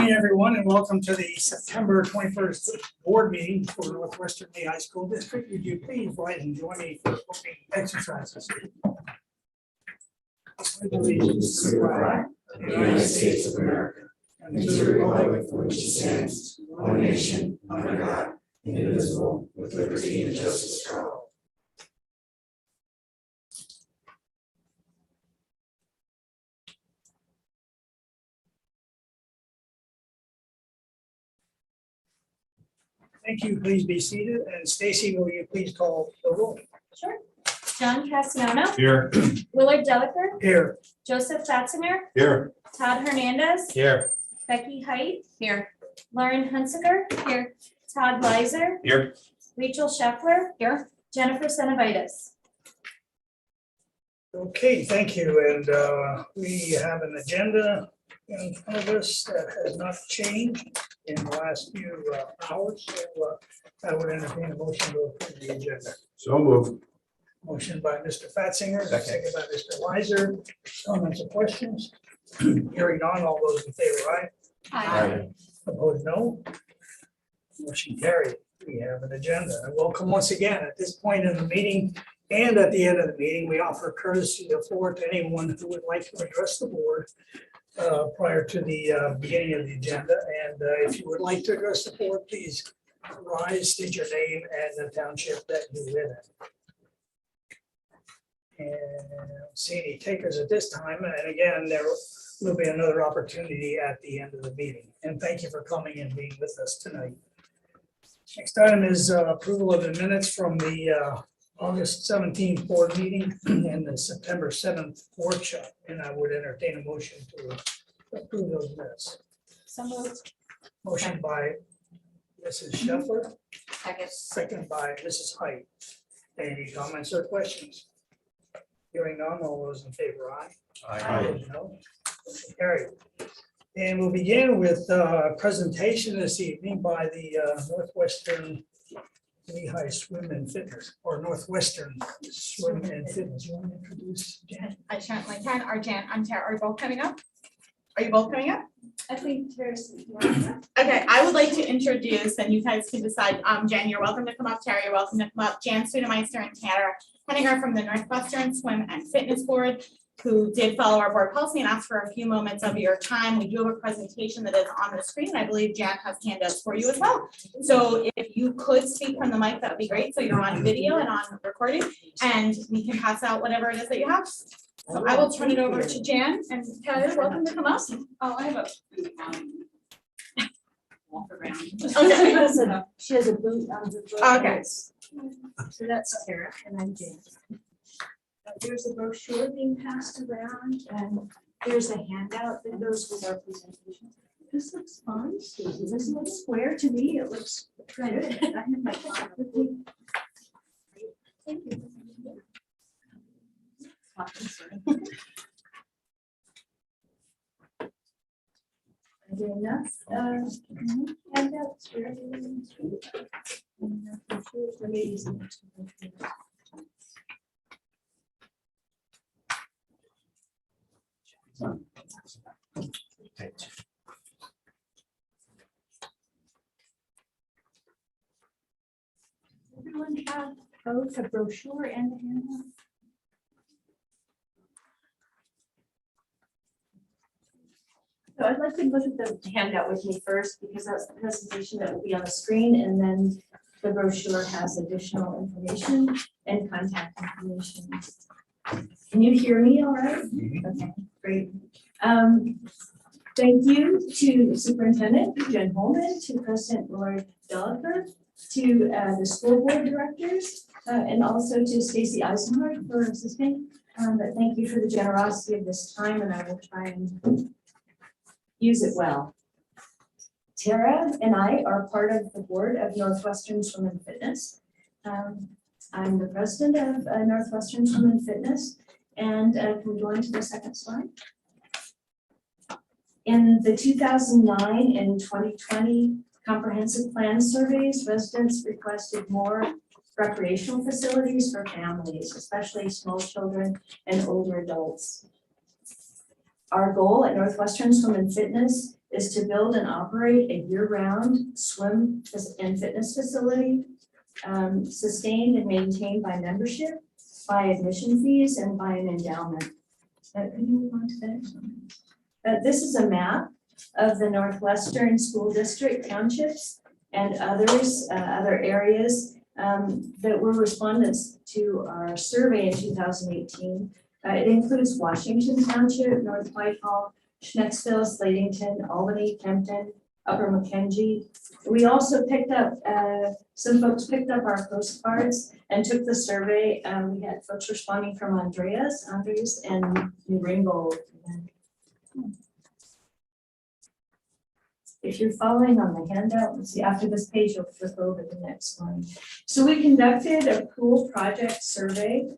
morning, everyone, and welcome to the September 21st board meeting for Northwestern Lehigh School District. Would you please rise and join me for opening exercises? Allegiance to the flag of the United States of America and to the republic for which it stands, one nation, under God, indivisible, with liberty and justice for all. Thank you. Please be seated. And Stacy, will you please call the roll? Sure. John Castanona, Here. Willard Delacour, Here. Joseph Fatzinger, Here. Todd Hernandez, Here. Becky Height. Here. Lauren Hunsiker. Here. Todd Weiser, Here. Rachel Scheffler. Here. Jennifer Senavides. Okay, thank you. And we have an agenda in front of us that has not changed in the last few hours. So I would entertain a motion to approve the agenda. So move. Motion by Mr. Fatzinger, Second. second by Mr. Weiser. Comments or questions? Hearing none, all those in favor, aye. Opposed, no. Motion carried. We have an agenda. And welcome once again. At this point in the meeting and at the end of the meeting, we offer courtesy of floor to anyone who would like to address the board prior to the beginning of the agenda. And if you would like to address the board, please rise, state your name and the township that you live in. And I don't see any takers at this time. And again, there will be another opportunity at the end of the meeting. And thank you for coming and being with us tonight. Next item is approval of the minutes from the August 17th board meeting and the September 7th workshop. And I would entertain a motion to approve those minutes. So moved. Motion by Mrs. Scheffler, Second. second by Mrs. Height. Any comments or questions? Hearing none, all those in favor, aye. Opposed, no. Motion carried. And we'll begin with a presentation this evening by the Northwestern Lehigh Swim and Fitness, or Northwestern Swim and Fitness. You want to introduce Jan? I certainly can. I'm Tara. Are you both coming up? Are you both coming up? I think there's. Okay, I would like to introduce, and you guys can decide. Jen, you're welcome to come up. Tara, you're welcome to come up. Jan Studemeister and Tara Henninger from the Northwestern Swim and Fitness Board, who did follow our board policy and asked for a few moments of your time. We do have a presentation that is on the screen. I believe Jan has handouts for you as well. So if you could speak from the mic, that would be great. So you're on video and on recording, and we can pass out whatever it is that you have. So I will turn it over to Jan, and Tyler, welcome to come up. Oh, I have a walk around. Okay. She has a boot on her. Okay. So that's Tara and I'm Jan. There's a brochure being passed around and there's a handout that goes with our presentation. This looks fun. It doesn't look square to me. It looks good. I have my clock with me. Thank you. Are there enough handouts for everyone? For ladies and gentlemen. Everyone have both a brochure and a handout? So I'd like to look at the handout with me first because that's the presentation that will be on the screen, and then the brochure has additional information and contact information. Can you hear me all right? Okay, great. Thank you to Superintendent Jen Holman, to President Willard Delacour, to the school board directors, and also to Stacy Eisenhardt for assisting. But thank you for the generosity of this time, and I will try and use it well. Tara and I are part of the board of Northwestern Swim and Fitness. I'm the president of Northwestern Swim and Fitness, and can we go into the second slide? In the 2009 and 2020 comprehensive plan surveys, residents requested more recreational facilities for families, especially small children and older adults. Our goal at Northwestern Swim and Fitness is to build and operate a year-round swim and fitness facility, sustained and maintained by membership, by admission fees, and by an endowment. Can you move on to the next one? This is a map of the Northwestern School District townships and others, other areas that were respondents to our survey in 2018. It includes Washington Township, North Whitehall, Schnecksville, Slatington, Albany, Kempton, Upper Mackenzie. We also picked up, some folks picked up our postcards and took the survey. We had folks responding from Andreas, and New Ringgold. If you're following on the handout, let's see, after this page, you'll flip over the next one. So we conducted a pool project survey,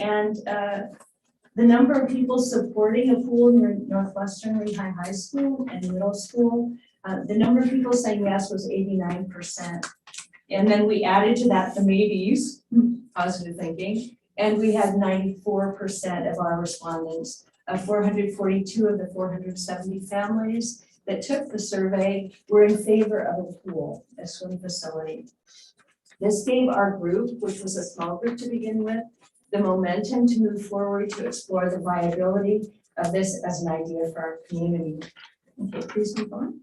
and the number of people supporting a pool near Northwestern Lehigh High School and middle school, the number of people saying yes was 89%. And then we added to that the maybes, positive thinking, and we had 94% of our respondents, 442 of the 470 families that took the survey were in favor of a pool, a swim facility. This gave our group, which was a small group to begin with, the momentum to move forward to explore the viability of this as an idea for our community. Okay, please move on.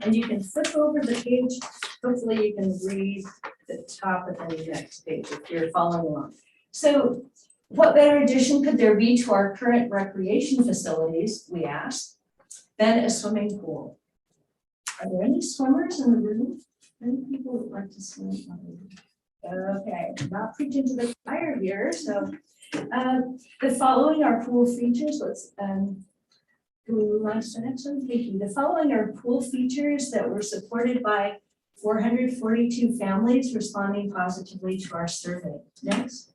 And you can flip over the page. Hopefully you can read the top of the next page if you're following along. So what better addition could there be to our current recreation facilities, we asked, than a swimming pool? Are there any swimmers in the room? Any people would like to swim? Okay, not preaching to the choir here. So the following are pool features. Let's do we move on to the next one? Thank you. The following are pool features that were supported by 442 families responding positively to our survey. Next.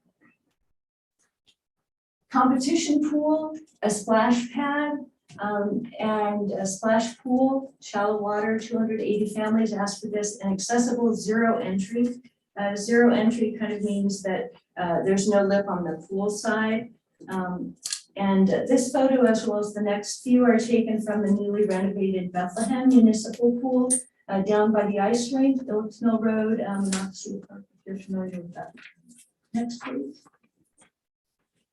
Competition pool, a splash pad, and a splash pool, shallow water, 280 families asked for this, and accessible zero entry. Zero entry kind of means that there's no lip on the pool side. And this photo, as well as the next few, are taken from the newly renovated Bethlehem Municipal Pool down by the ice rink, Phillips Mill Road, Knoxville Park, if you're familiar with that. Next, please.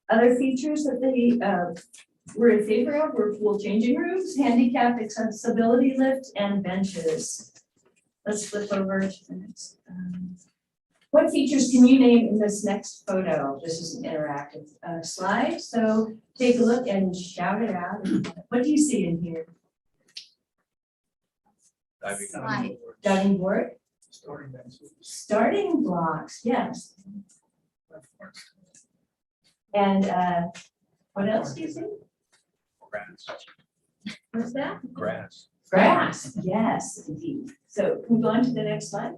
Other features that they were in favor of were pool changing rooms, handicap accessibility lift, and benches. Let's flip over to the next. What features can you name in this next photo? This is an interactive slide, so take a look and shout it out. What do you see in here? Diving board. Starting blocks, yes. And what else do you see? Grass. What's that? Grass. Grass, yes, indeed. So can we go on to the next slide?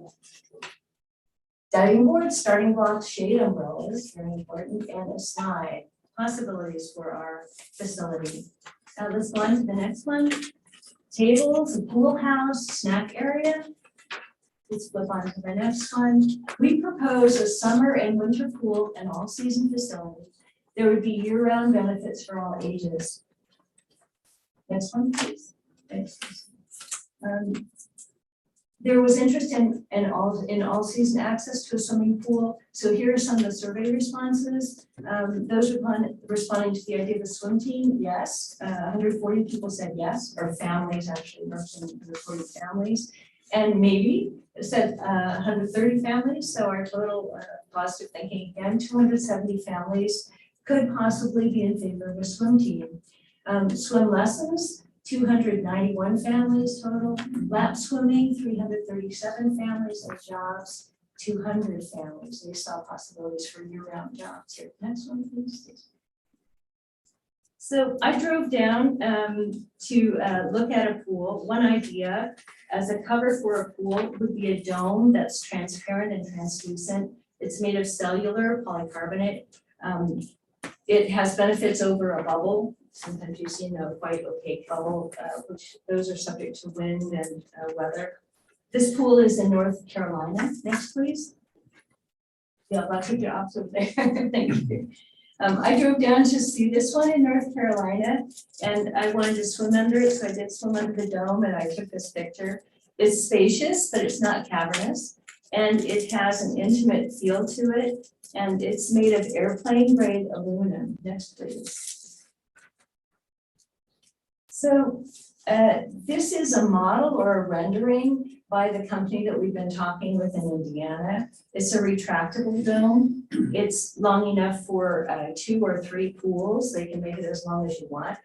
Diving board, starting blocks, shade umbrellas, very important, and a slide. Possibilities for our facility. Let's go on to the next one. Tables, a pool house, snack area. Let's flip on to the next one. We propose a summer and winter pool and all-season facility. There would be year-round benefits for all ages. Next one, please. Thanks. There was interest in all-season access to a swimming pool. So here are some of the survey responses. Those responding to the idea of a swim team, yes. 140 people said yes, or families actually, 140 families. And maybe said 130 families. So our total positive thinking, again, 270 families could possibly be in favor of a swim team. Swim lessons, 291 families total. Lap swimming, 337 families, and jobs, 200 families. They saw possibilities for year-round jobs here. Next one, please. So I drove down to look at a pool. One idea as a cover for a pool would be a dome that's transparent and translucent. It's made of cellular polycarbonate. It has benefits over a bubble. Sometimes you see a quite opaque bubble, which those are subject to wind and weather. This pool is in North Carolina. Next, please. Yeah, that's your job over there. Thank you. I drove down to see this one in North Carolina, and I wanted to swim under it, so I did swim under the dome, and I took this picture. It's spacious, but it's not cavernous, and it has an intimate feel to it, and it's made of airplane grade aluminum. Next, please. So this is a model or a rendering by the company that we've been talking with in Indiana. It's a retractable dome. It's long enough for 2 or 3 pools. They can make it as long as you want.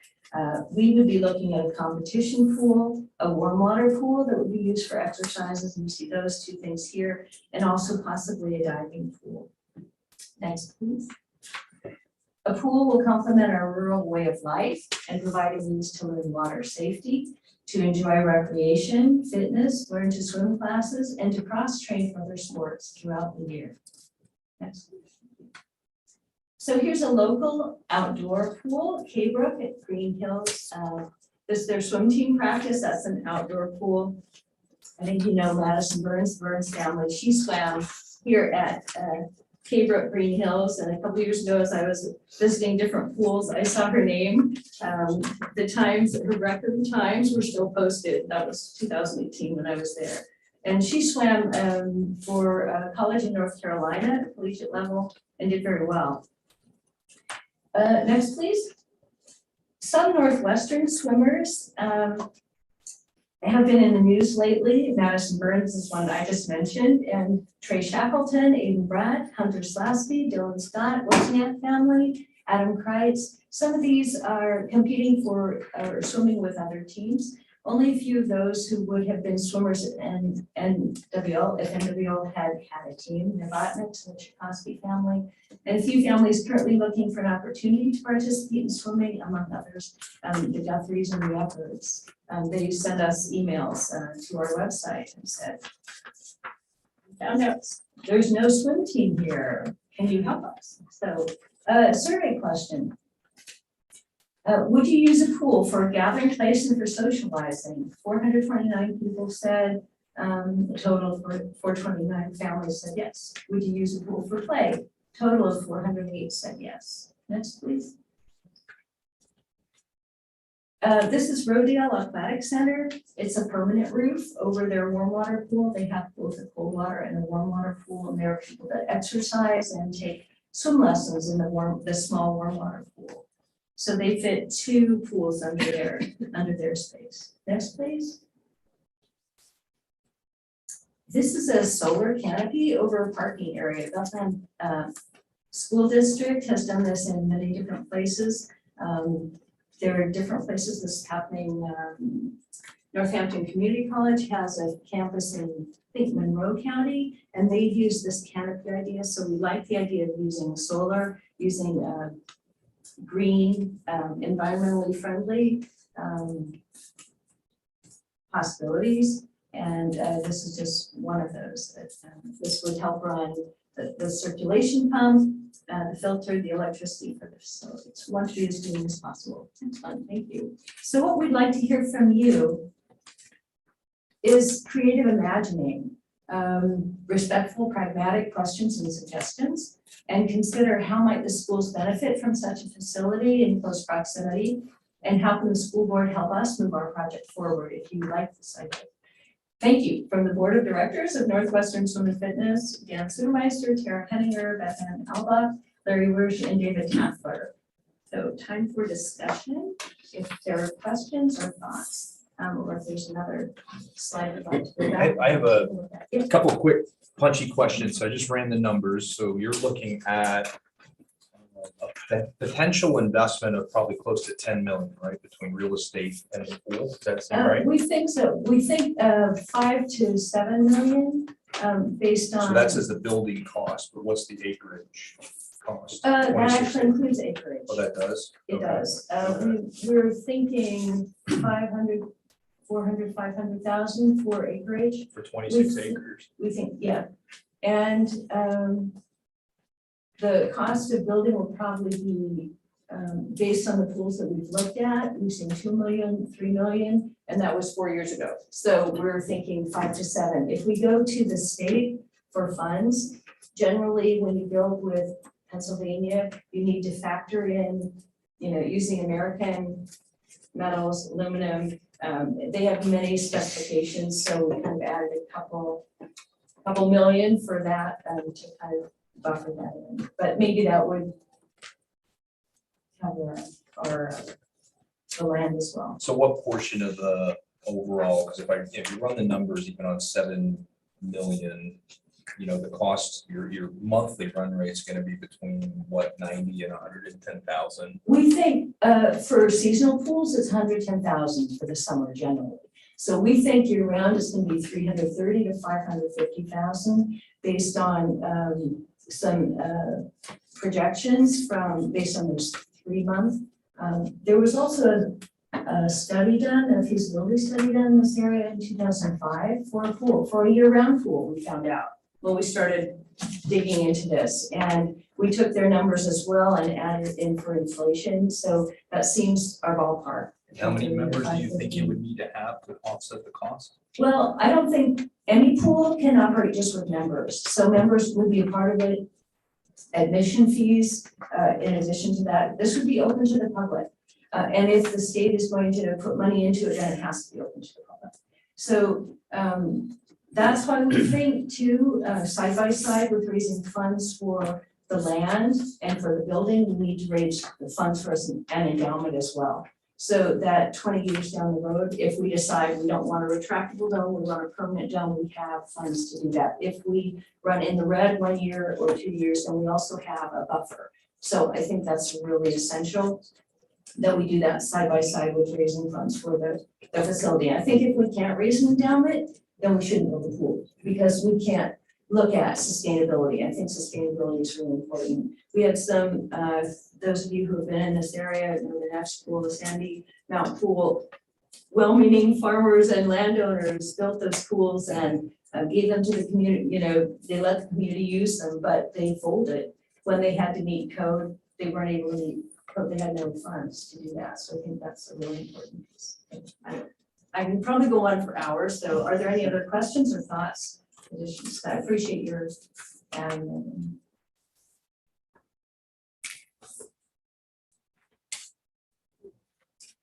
We would be looking at a competition pool, a warm water pool that would be used for exercises, and you see those 2 things here, and also possibly a diving pool. Next, please. A pool will complement our rural way of life and provide a means to learn water safety, to enjoy recreation, fitness, learn to swim classes, and to cross-train for other sports throughout the year. Next. So here's a local outdoor pool, K-Brook at Green Hills. This is their swim team practice. That's an outdoor pool. I think you know Madison Burns family. She swam here at K-Brook Green Hills, and a couple years ago, as I was visiting different pools, I saw her name. The times, her record times were still posted. That was 2018 when I was there. And she swam for college in North Carolina at collegiate level and did very well. Next, please. Some Northwestern swimmers have been in the news lately. Madison Burns is one I just mentioned, and Trey Shackleton, Aiden Brad, Hunter Slasky, Dylan Scott, Wozniak family, Adam Kreitz. Some of these are competing for or swimming with other teams. Only a few of those who would have been swimmers at NWL, if NWL had a team, Novotnik, the Tchaikovsky family, and a few families currently looking for an opportunity to participate in swimming, among others, the Guthries and the Efforts. They sent us emails to our website and said, found out there's no swim team here. Can you help us? So, survey question. Would you use a pool for a gathering place and for socializing? 429 people said, a total of 429 families said yes. Would you use a pool for play? Total of 408 said yes. Next, please. This is Rodale Aquatic Center. It's a permanent roof over their warm water pool. They have both a cold water and a warm water pool, and there are people that exercise and take swim lessons in the small warm water pool. So they fit 2 pools under their space. Next, please. This is a solar canopy over a parking area. Bethlehem School District has done this in many different places. There are different places this is happening. Northampton Community College has a campus in, I think, Monroe County, and they've used this canopy idea. So we like the idea of using solar, using green, environmentally friendly possibilities. And this is just one of those. This would help run the circulation pump, the filter, the electricity for the facility. So we want to be as green as possible. Thank you. So what we'd like to hear from you is creative imagining, respectful, pragmatic questions and suggestions, and consider how might the schools benefit from such a facility in close proximity, and how can the school board help us move our project forward if you like this idea. Thank you. From the Board of Directors of Northwestern Swim and Fitness, Dan Sudermeister, Tara Henninger, Beth Ann Alba, Larry Wirsch, and David Taffler. So time for discussion. If there are questions or thoughts, or if there's another slide I'd like to go back. I have a couple of quick punchy questions. So I just ran the numbers. So you're looking at a potential investment of probably close to 10 million, right? Between real estate and the pool. Does that sound right? We think so. We think 5 to 7 million based on. So that's as the building cost, but what's the acreage cost? That 26 actually includes acreage. Oh, that does? It Okay. does. We're thinking 500,000 for acreage. For 26 We- acres. We think, yeah. And the cost of building will probably be based on the pools that we've looked at, we've seen 2 million, 3 million, and that was 4 years ago. So we're thinking 5 to 7. If we go to the state for funds, generally when you build with Pennsylvania, you need to factor in, using American metals, aluminum. They have many specifications, so we kind of added a couple million for that, to kind of buffer that in. But maybe that would cover the land as well. So what portion of the overall, because if you run the numbers, even on 7 million, the cost, your monthly run rate is gonna be between what, 90 and 110,000? We think, for seasonal pools, it's 110,000 for the summer generally. So we think year round is gonna be 330 to 550,000 based on, some, projections based on those 3 months. There was also a study done, a feasibility study done in this area in 2005 for a year-round pool, we found out when we started digging into this. And we took their numbers as well and added in for inflation, so that seems our ballpark. How many members do you think you would need to have to offset the cost? Well, I don't think any pool can operate just with members, so members would be a part of it. Admission fees, in addition to that, this would be open to the public. And if the state is going to put money into it, then it has to be open to the public. So that's why we think too, side by side with raising funds for the land and for the building, we need to raise the funds for an endowment as well. So that 20 years down the road, if we decide we don't want a retractable dome, we want a permanent dome, we have funds to do that. If we run in the red 1 year or 2 years, then we also have a buffer. So I think that's really essential that we do that side by side with raising funds for the facility. I think if we can't raise an endowment, then we shouldn't build a pool because we can't look at sustainability. I think sustainability is really important. We had some, those of you who have been in this area, the next pool, the Sandy Mountain Pool, well-meaning farmers and landowners built those pools and gave them to the community, they let the community use them, but they folded. When they had to meet code, they weren't able to meet code, they had no funds to do that. So I think that's a really important piece. I can probably go on for hours, so are there any other questions or thoughts? Additions? I appreciate your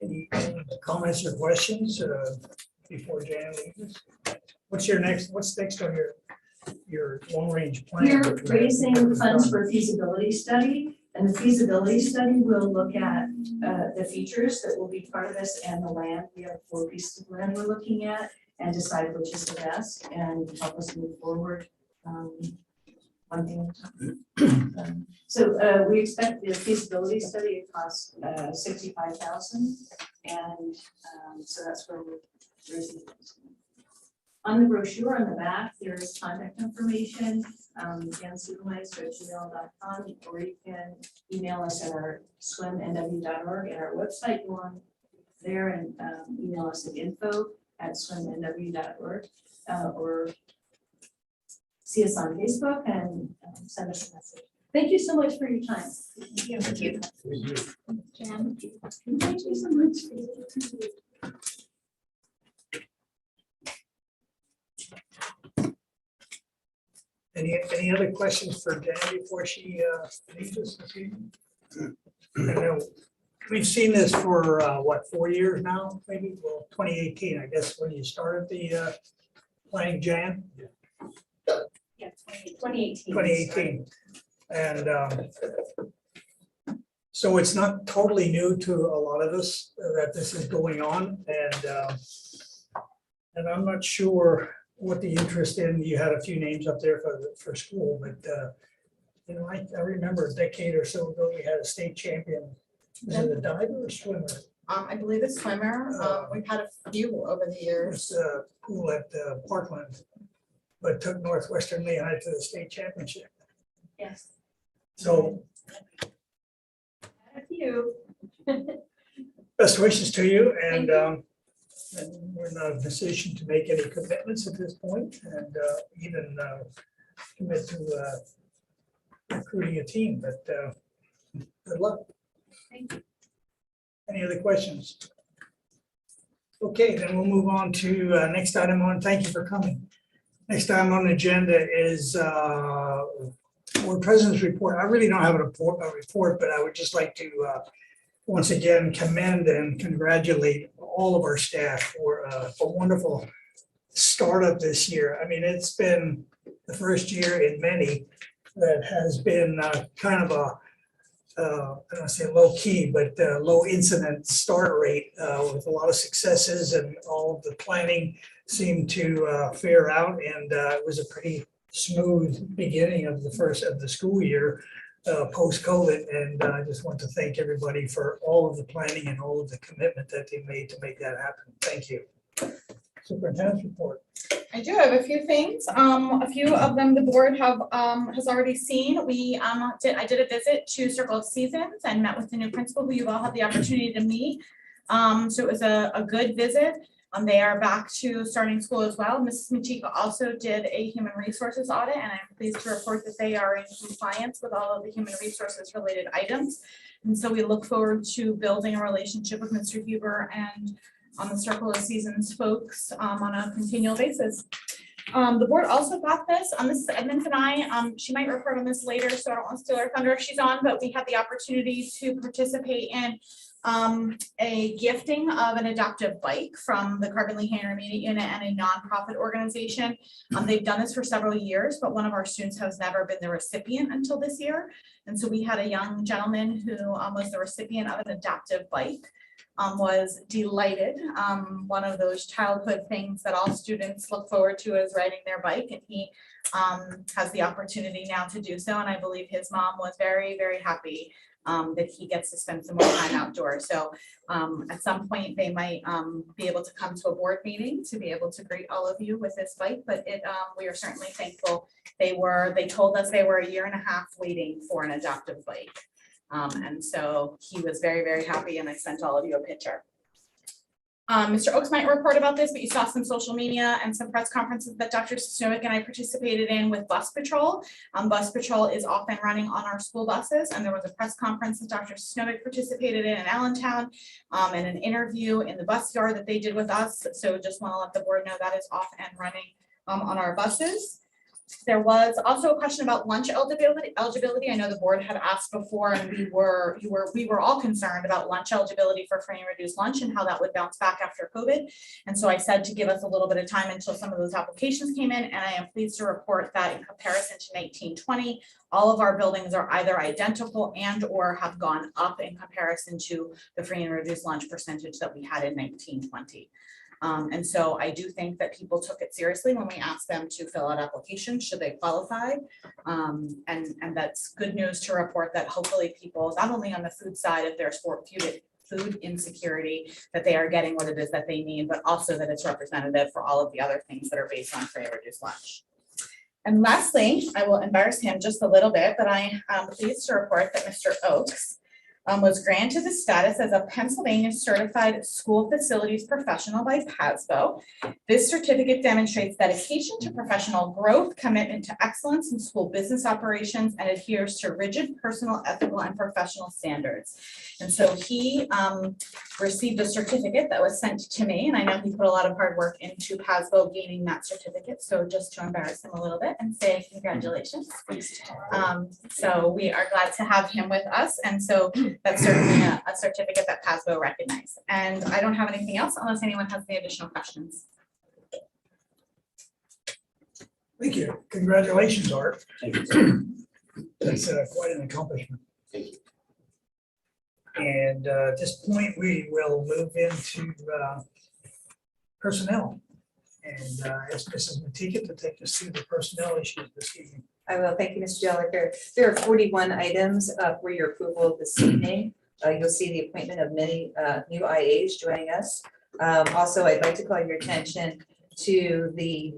Any comments or questions before Jan leaves? What's next on your long-range plan? We're raising funds for a feasibility study, and the feasibility study will look at the features that will be part of this and the land. We have 4 pieces of land we're looking at and decide which is the best and help us move forward. One thing at a time. So we expect the feasibility study to cost $65,000, and so that's where we're raising funds. On the brochure on the back, there's contact information, jansudemeister@gmail.com, or you can email us at our swimnw.org and our website. Go on there and email us at info@swimnw.org, or see us on Facebook and send us a message. Thank you so much for your time. Thank you. Jan. Thank you so much. Any other questions for Jan before she leaves us this evening? I know we've seen this for 4 years now, maybe, well, 2018, I guess, when you started the planning, Jan, Yeah, 2018. 2018. And so it's not totally new to a lot of us that this is going on, and I'm not sure what the interest in, you had a few names up there for school, but I remember a decade or so ago, we had a state champion. Was it a diver or swimmer? I believe it's swimmer. We've had a few over the It years. was a pool at Parkland, but took Northwestern Lehigh to the state championship. Yes. So A few. best wishes to you, and we're not in a position to make any commitments at this point, and even commit to recruiting a team, but good luck. Thank you. Any other questions? Okay, then we'll move on to next item on, thank you for coming. Next item on the agenda is board president's report. I really don't have a report, but I would just like to once again commend and congratulate all of our staff for a wonderful startup this year. I mean, it's been the first year in many that has been kind of a I don't want to say low key, but low incident start rate with a lot of successes, and all of the planning seemed to fare out, and it was a pretty smooth beginning of the school year post-COVID. And I just want to thank everybody for all of the planning and all of the commitment that they made to make that happen. Thank you. Superintendent's report. I do have a few things. A few of them the board has already seen. I did a visit to Circle of Seasons and met with the new principal, who you all had the opportunity to meet. So it was a good visit. They are back to starting school as well. Mrs. Machika also did a human resources audit, and I'm pleased to report that they are in compliance with all of the human resources related items. And so we look forward to building a relationship with Mr. Huber and on the Circle of Seasons folks on a continual basis. The board also got this, Mrs. Edmonds and I, she might report on this later, so I don't want to steal her thunder if she's on, but we had the opportunity to participate in a gifting of an adoptive bike from the Carbon Lehigh Intermediate Unit and a nonprofit organization. They've done this for several years, but one of our students has never been the recipient until this year. And so we had a young gentleman who was the recipient of an adoptive bike. Was delighted. One of those childhood things that all students look forward to is riding their bike, and he has the opportunity now to do so. And I believe his mom was very, very happy that he gets to spend some more time outdoors. So at some point they might be able to come to a board meeting to be able to greet all of you with this bike, but we are certainly thankful. They told us they were 1.5 years waiting for an adoptive bike. And so he was very, very happy, and I sent all of you a picture. Mr. Oaks might report about this, but you saw some social media and some press conferences that Dr. Snowick and I participated in with Bus Patrol. Bus Patrol is off and running on our school buses, and there was a press conference that Dr. Snowick participated in Allentown, and an interview in the bus yard that they did with us. So just want to let the board know that is off and running on our buses. There was also a question about lunch eligibility. I know the board had asked before, and we were all concerned about lunch eligibility for free and reduced lunch and how that would bounce back after COVID. And so I said to give us a little bit of time until some of those applications came in, and I am pleased to report that in comparison to 1920, all of our buildings are either identical and or have gone up in comparison to the free and reduced lunch percentage that we had in 1920. And so I do think that people took it seriously when we asked them to fill out applications, should they qualify. And that's good news to report that hopefully people, not only on the food side, if there's food insecurity, that they are getting what it is that they need, but also that it's representative for all of the other things that are based on free or reduced lunch. And lastly, I will embarrass him just a little bit, but I am pleased to report that Mr. Oaks was granted the status as a Pennsylvania Certified School Facilities Professional by PASBO. This certificate demonstrates dedication to professional growth, commitment to excellence in school business operations, and adheres to rigid personal, ethical, and professional standards. And so he received a certificate that was sent to me, and I know he put a lot of hard work into PASBO gaining that certificate. So just to embarrass him a little bit and say congratulations. So we are glad to have him with us, and so that's certainly a certificate that PASBO recognized. And I don't have anything else unless anyone has any additional questions. Thank you. Congratulations, Art. Thank you. That's quite an accomplishment. Thank you. And at this point, we will move into personnel. And ask Mrs. Matika to take us through the personnel issues this evening. I will. Thank you, Mr. Gallagher. There are 41 items for your approval this evening. You'll see the appointment of many new IAs joining us. Also, I'd like to call your attention to the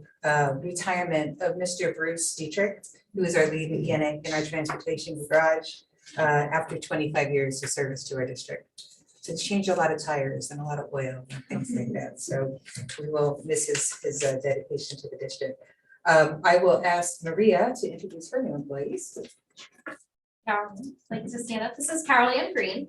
retirement of Mr. Bruce Dietrich, who is our lead mechanic in our transportation garage after 25 years of service to our district. So it's changed a lot of tires and a lot of oil and things like that. So we will miss his dedication to the district. I will ask Maria to introduce her new employees. Carolyn, like to stand up. This is Carol Ann Green.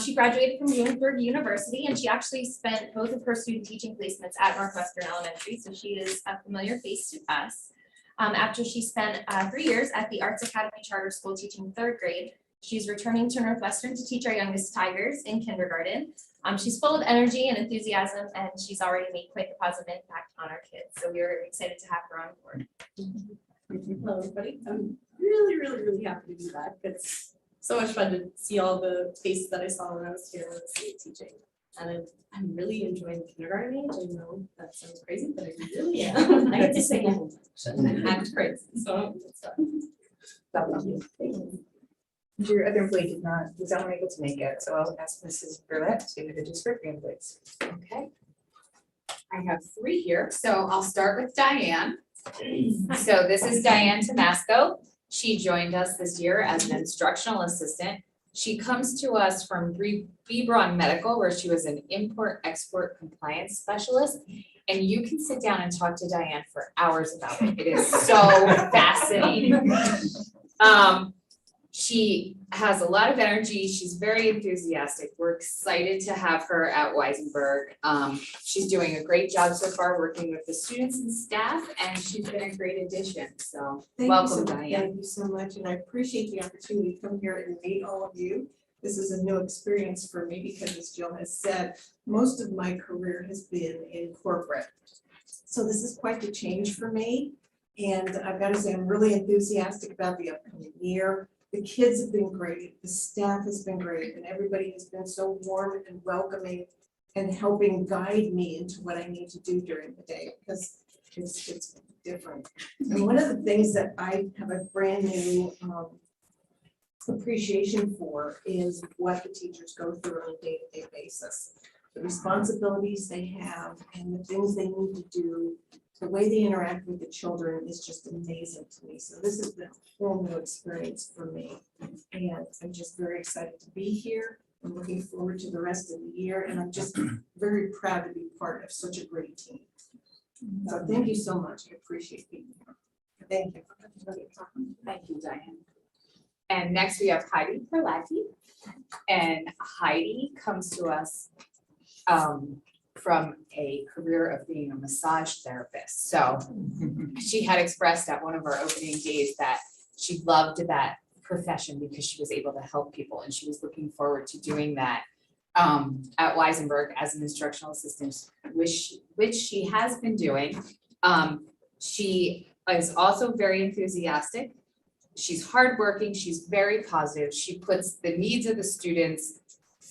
She graduated from Bloomsburg University, and she actually spent both of her student teaching placements at Northwestern Elementary, so she is a familiar face to us. After she spent 3 years at the Arts Academy Charter School teaching 3rd grade, she's returning to Northwestern to teach our youngest Tigers in kindergarten. She's full of energy and enthusiasm, and she's already made quite the positive impact on our kids. So we're excited to have her on board. Hello, everybody. I'm really happy to do that. It's so much fun to see all the faces that I saw when I was here when I was teaching. And I'm really enjoying the kindergarten age. I know that sounds crazy, but I really am. I get to sing and act crazy, so it's fun. Your other employee was unable to make it, so I'll ask Mrs. Burlett to introduce her employees. Okay. I have 3 here, so I'll start with Diane. So this is Diane Tomasco. She joined us this year as an instructional assistant. She comes to us from B. Braun Medical, where she was an import-export compliance specialist. And you can sit down and talk to Diane for hours about it. It is so fascinating. She has a lot of energy. She's very enthusiastic. We're excited to have her at Weisenberg. She's doing a great job so far working with the students and staff, and she's been a great addition. So welcome, Diane. Thank you so much, and I appreciate the opportunity to come here and meet all of you. This is a new experience for me because, as Jill has said, most of my career has been in corporate. So this is quite the change for me, and I've got to say I'm really enthusiastic about the upcoming year. The kids have been great, the staff has been great, and everybody has been so warm and welcoming and helping guide me into what I need to do during the day, because it's different. And one of the things that I have a brand new appreciation for is what the teachers go through on a day-to-day basis. The responsibilities they have and the things they need to do, the way they interact with the children is just amazing to me. So this has been a whole new experience for me. And I'm just very excited to be here. I'm looking forward to the rest of the year, and I'm just very proud to be part of such a great team. So thank you so much. I appreciate being here. Thank you. Thank you, Diane. And next we have Heidi Perlati. And Heidi comes to us from a career of being a massage therapist. So she had expressed at one of our opening days that she loved that profession because she was able to help people, and she was looking forward to doing that at Weisenberg as an instructional assistant, which she has been doing. She is also very enthusiastic. She's hardworking. She's very positive. She puts the needs of the students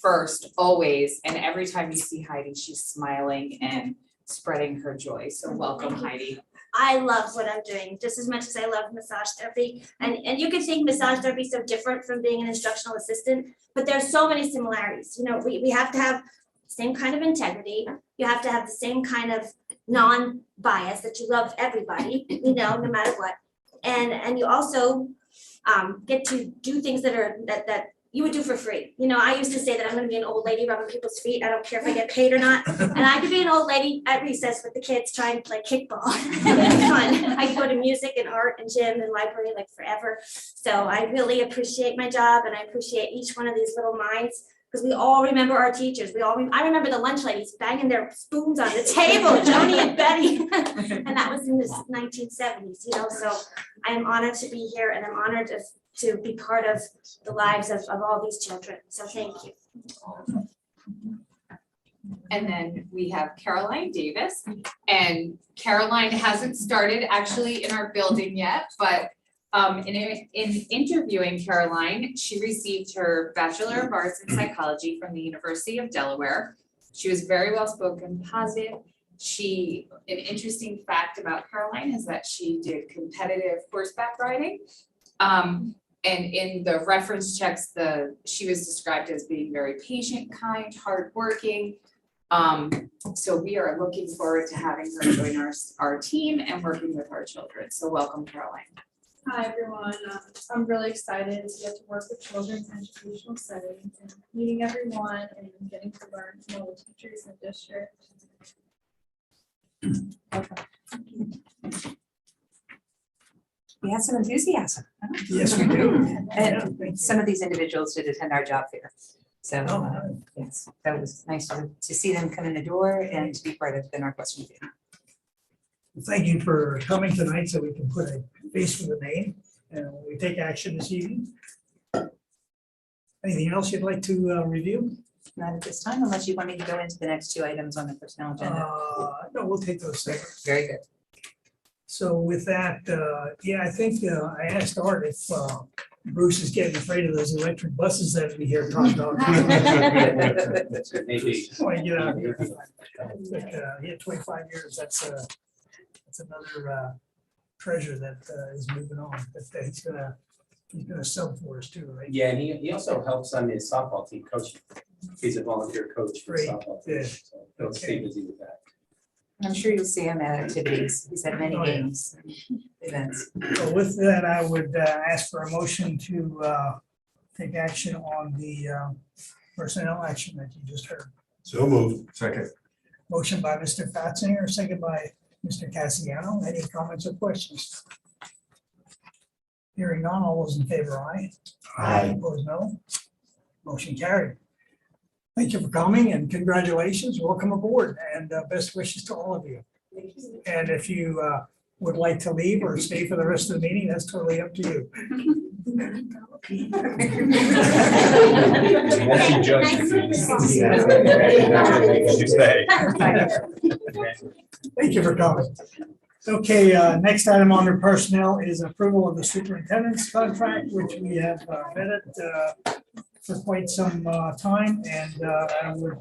first, always. And every time you see Heidi, she's smiling and spreading her joy. So welcome, Heidi. I love what I'm doing just as much as I love massage therapy. And you can think massage therapy is so different from being an instructional assistant, but there's so many similarities. You know, we have to have the same kind of integrity. You have to have the same kind of non-bias that you love everybody, you know, no matter what. And you also get to do things that you would do for free. You know, I used to say that I'm gonna be an old lady rubbing people's feet. I don't care if I get paid or not. And I could be an old lady at recess with the kids trying to play kickball. It's fun. I go to music and art and gym and library like forever. So I really appreciate my job, and I appreciate each one of these little minds, because we all remember our teachers. I remember the lunch ladies banging their spoons on the table, Joni and Betty. And that was in the 1970s, you know, so I'm honored to be here, and I'm honored to be part of the lives of all these children. So thank you. And then we have Caroline Davis, and Caroline hasn't started actually in our building yet, but in interviewing Caroline, she received her Bachelor of Arts in Psychology from the University of Delaware. She was very well spoken, positive. An interesting fact about Caroline is that she did competitive horseback riding. And in the reference checks, she was described as being very patient, kind, hardworking. So we are looking forward to having her join our team and working with our children. So welcome, Caroline. Hi, everyone. I'm really excited to get to work with children in educational settings and meeting everyone and getting to learn from all the teachers in the district. We have some enthusiasm. Huh? Yes, we do. And some of these individuals did attend our job fair. So Oh. yes, that was nice to see them come in the door and to be part of the Northwestern team. Thank you for coming tonight so we can put a face with a name and we take action this evening. Anything else you'd like to review? Not at this time, unless you want me to go into the next two items on the personnel agenda. No, we'll take those separate. Very good. So with that, yeah, I think I asked Art if Bruce is getting afraid of those electric buses that we hear talked about. Maybe. When you get out here. But, he had 25 years, that's another treasure that is moving on, that he's gonna sub for us too, right? Yeah, and he also helps on his softball team coaching. He's a volunteer coach for the Great, softball team. yeah. So he'll stay busy with that. I'm sure you'll see him at activities. He's at many Oh, yeah. games, events. So with that, I would ask for a motion to take action on the personnel action that you just heard. So moved. Second. Motion by Mr. Fatsinger, second by Mr. Cassiano. Any comments or questions? Hearing none, all those in favor, aye. Opposed, no. Motion carried. Thank you for coming and congratulations. Welcome aboard and best wishes to all of you. And if you would like to leave or stay for the rest of the meeting, that's totally up to you. Once you judge Thank you for coming. Okay, next item under personnel is approval of the superintendent's contract, which we have vetted for quite some time, and I would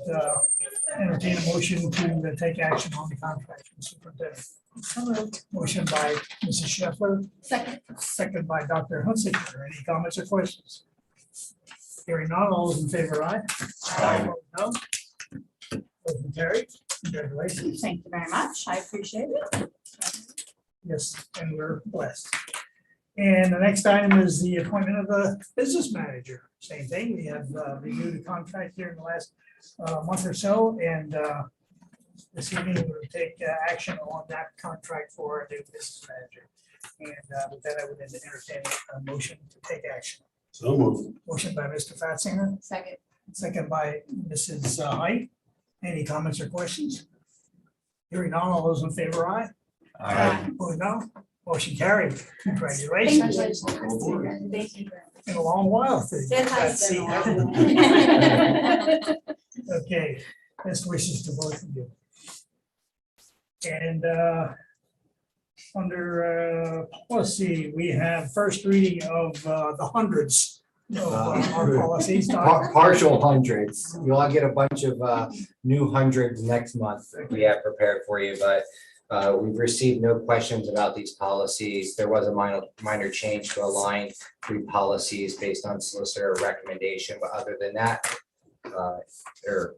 entertain a motion to take action on the contract for the superintendent. Motion by Mrs. Scheffler, second by Dr. Hunsicker. Any comments or questions? Hearing none, all those in favor, aye. No. Motion carried. Congratulations. Thank you very much. I appreciate it. Yes, and we're blessed. And the next item is the appointment of the business manager. Same thing, we have renewed the contract here in the last month or so, and this evening we'll take action on that contract for our new business manager. And with that, I would entertain a motion to take action. So moved. Motion by Mr. Fatsinger, Second. second by Mrs. Height. Any comments or questions? Hearing none, all those in favor, aye. Opposed, no. Motion carried. Congratulations. Thank you. In a long while. It has been a That seat. Okay, best wishes to both of you. And under policy, we have first reading of the hundreds of our policies. Partial hundreds. You'll all get a bunch of new hundreds next month that we have prepared for you, but we've received no questions about these policies. There was a minor change to align 3 policies based on solicitor recommendation, but other than that, they're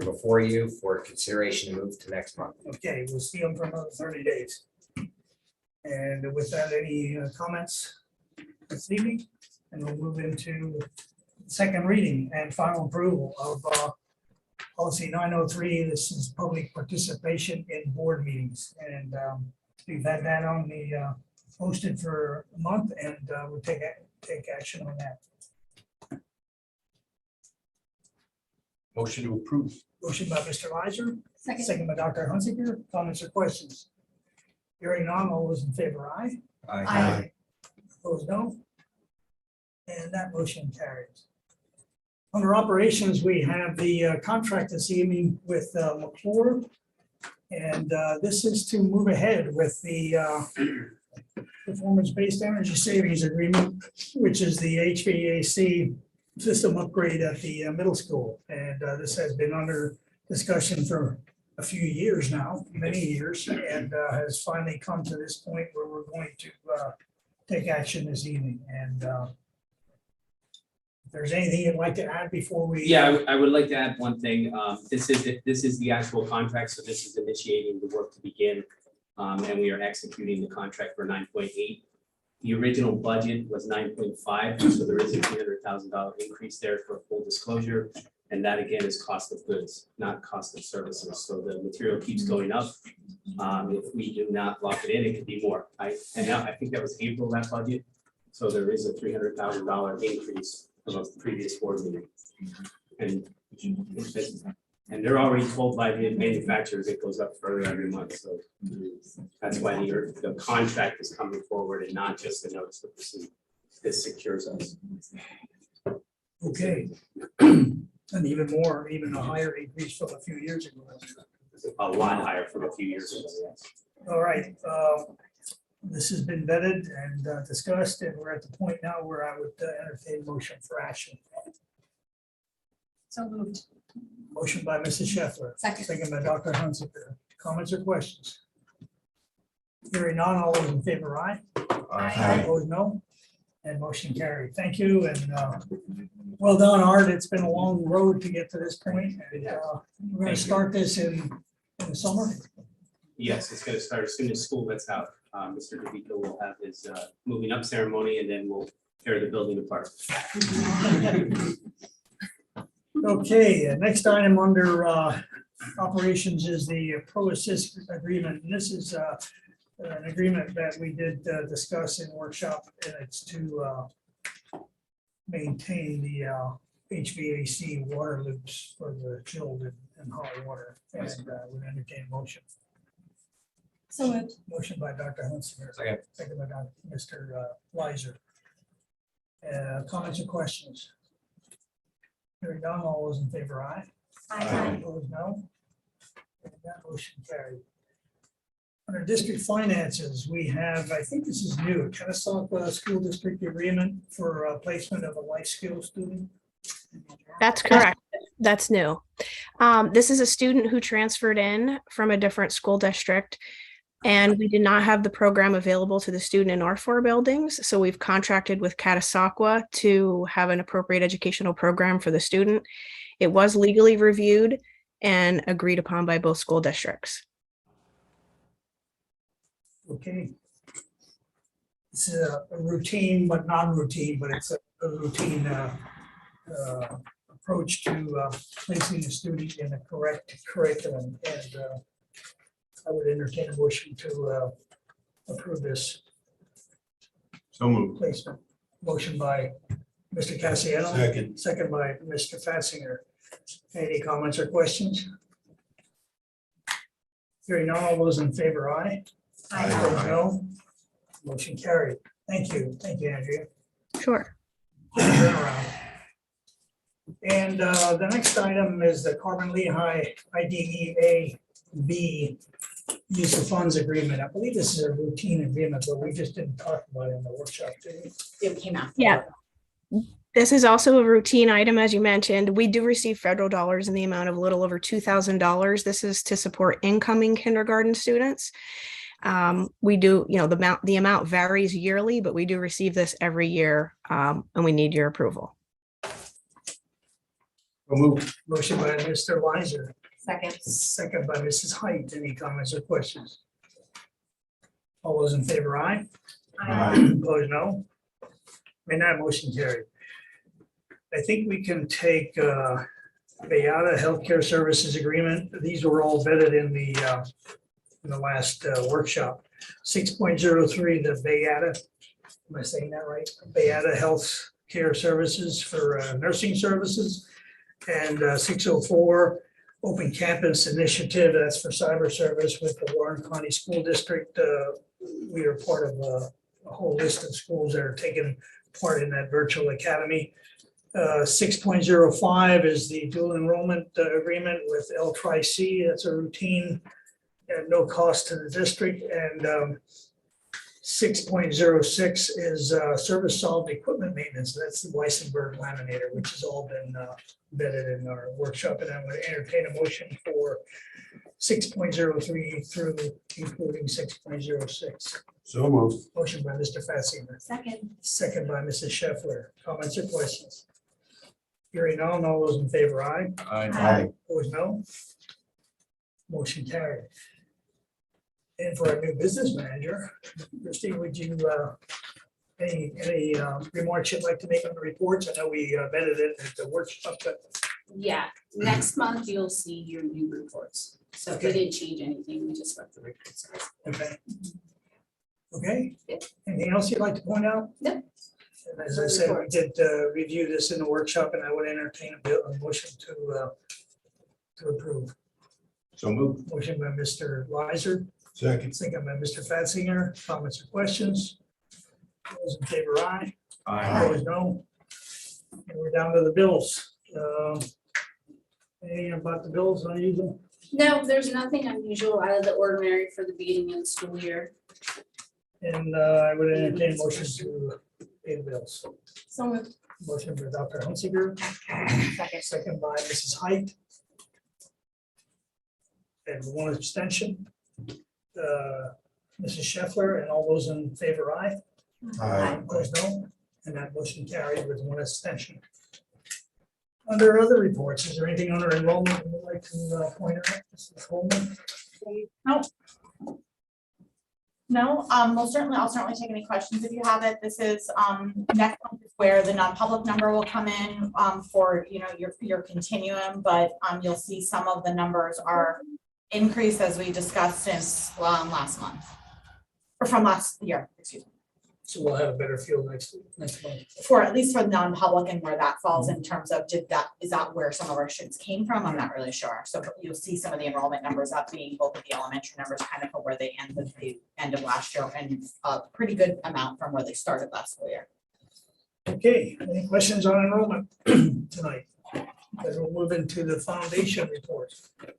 before you for consideration to move to next month. Okay, we'll see them for another 30 days. And with that, any comments this evening? And we'll move into second reading and final approval of policy 903. This is public participation in board meetings. And we've had that on the posted for a month, and we'll take action on that. Motion to approve. Motion by Mr. Lizer, Second. second by Dr. Hunsicker. Comments or questions? Hearing none, all those in favor, aye. Aye. Opposed, no. And that motion carries. Under operations, we have the contract this evening with McClure. And this is to move ahead with the performance-based energy savings agreement, which is the HVAC system upgrade at the middle school. And this has been under discussion for a few years now, many years, and has finally come to this point where we're going to take action this evening. And if there's anything you'd like to add before we? Yeah, I would like to add one thing. This is the actual contract, so this is initiating the work to begin. And we are executing the contract for 9.8. The original budget was 9.5, so there is a $300,000 increase there for full disclosure. And that again is cost of goods, not cost of services. So the material keeps going up. If we do not lock it in, it could be more. I think that was April, that budget. So there is a $300,000 increase from a previous board meeting. And they're already told by the manufacturers it goes up further every month. So That's why the contract is coming forward and not just the notice to proceed. This secures us. Okay. And even a higher increase from a few years ago. A lot higher from a few years ago, yes. All right, this has been vetted and discussed, and we're at the point now where I would entertain motion for action. So moved. Motion by Mrs. Scheffler. Second by Dr. Hunsaker. Comments or questions? Hearing none, all those in favor, aye. Aye. Opposed, no. And motion carried. Thank you, and well done, Art. It's been a long road to get to this point. And we're gonna start this in the summer. Yes, it's gonna start as soon as school lets out. Mr. DeVito will have his moving up ceremony and then we'll tear the building apart. Okay, next item under operations is the Pro Assist agreement. And this is an agreement that we did discuss in workshop, and it's to maintain the HVAC water loops for the chilled and hot water. And we entertain a motion. So moved. Motion by Dr. Hunsinger. Second. Second by Mr. Weiser. Comments or questions? Hearing none, all those in favor, aye. Opposed, no. And that motion carried. Under district finances, we have, I think this is new, Kennesaw School District Agreement for placement of a life skills student. That's correct. That's new. This is a student who transferred in from a different school district, and we did not have the program available to the student in our 4 buildings. So we've contracted with Catasauqua to have an appropriate educational program for the student. It was legally reviewed and agreed upon by both school districts. Okay. It's a routine, but non-routine, but it's a routine approach to placing a student in a correct curriculum. And I would entertain a motion to approve this So moved. placement. Motion by Mr. Cassiano. Second. Second by Mr. Fatsinger. Any comments or questions? Hearing none, all those in favor, aye. Opposed, no. Motion carried. Thank you, Andrea. Sure. Turnaround. And the next item is the Carmen Lehigh IDEA B use of funds agreement. I believe this is a routine agreement, but we just didn't talk about it in the workshop, did we? It came out. Yeah. This is also a routine item, as you mentioned. We do receive federal dollars in the amount of a little over $2,000. This is to support incoming kindergarten students. We do, the amount varies yearly, but we do receive this every year, and we need your approval. Motion by Mr. Weiser, Second. second by Mrs. Height. Any comments or questions? All those in favor, aye. Opposed, no. And that motion carried. I think we can take Bayada Healthcare Services Agreement. These were all vetted in the last workshop. 6.03, the Bayada, am I saying that right? Bayada Health Care Services for nursing services. And 604, Open Campus Initiative, that's for cyber service with the Warren County School District. We are part of a whole list of schools that are taking part in that virtual academy. 6.05 is the dual enrollment agreement with L-Tri-C. That's a routine at no cost to the district. And 6.06 is service solved equipment maintenance. That's the Weissenberg laminator, which has all been vetted in our workshop. And I would entertain a motion for 6.03 through including 6.06. So moved. Motion by Mr. Fatsinger. Second. Second by Mrs. Scheffler. Comments or questions? Hearing none, all those in favor, aye. Aye. Opposed, no. Motion carried. And for our new business manager, Christine, would you, any remarks you'd like to make on the reports? I know we vetted it at the workshop, but Yeah, next month you'll see your new reports. So we Okay. didn't change anything, we just left the reports. okay. Okay, anything else you'd like to point out? No. And as I said, we did review this in the workshop, and I would entertain a motion to approve. So moved. Motion by Mr. Weiser, Second. Second by Mr. Fatsinger. Comments or questions? Those in favor, aye. Aye. Opposed, no. And we're down to the bills. Anything about the bills unusual? No, there's nothing unusual out of the ordinary for the beginning of the school year. And I would entertain a motion to pay the bills. So moved. Motion by Dr. Hunsinger, second by Mrs. Height. And one abstention. Mrs. Scheffler, and all those in favor, aye. Aye. Opposed, no. And that motion carried with one abstention. Under other reports, is there anything under enrollment you would like to point out? Mrs. Holman? No, I'll certainly take any questions if you have it. This is, next month is where the non-public number will come in, for, your continuum, but, you'll see some of the numbers are increased as we discussed since, last month. Or from last year, excuse me, So we'll have a better feel next month. for at least for the non-public and where that falls in terms of is that where some of our students came from? I'm not really sure. So you'll see some of the enrollment numbers up being both of the elementary numbers kind of for where they ended the end of last year and a pretty good amount from where they started last school year. Okay, any questions on enrollment tonight? Then we'll move into the foundation report.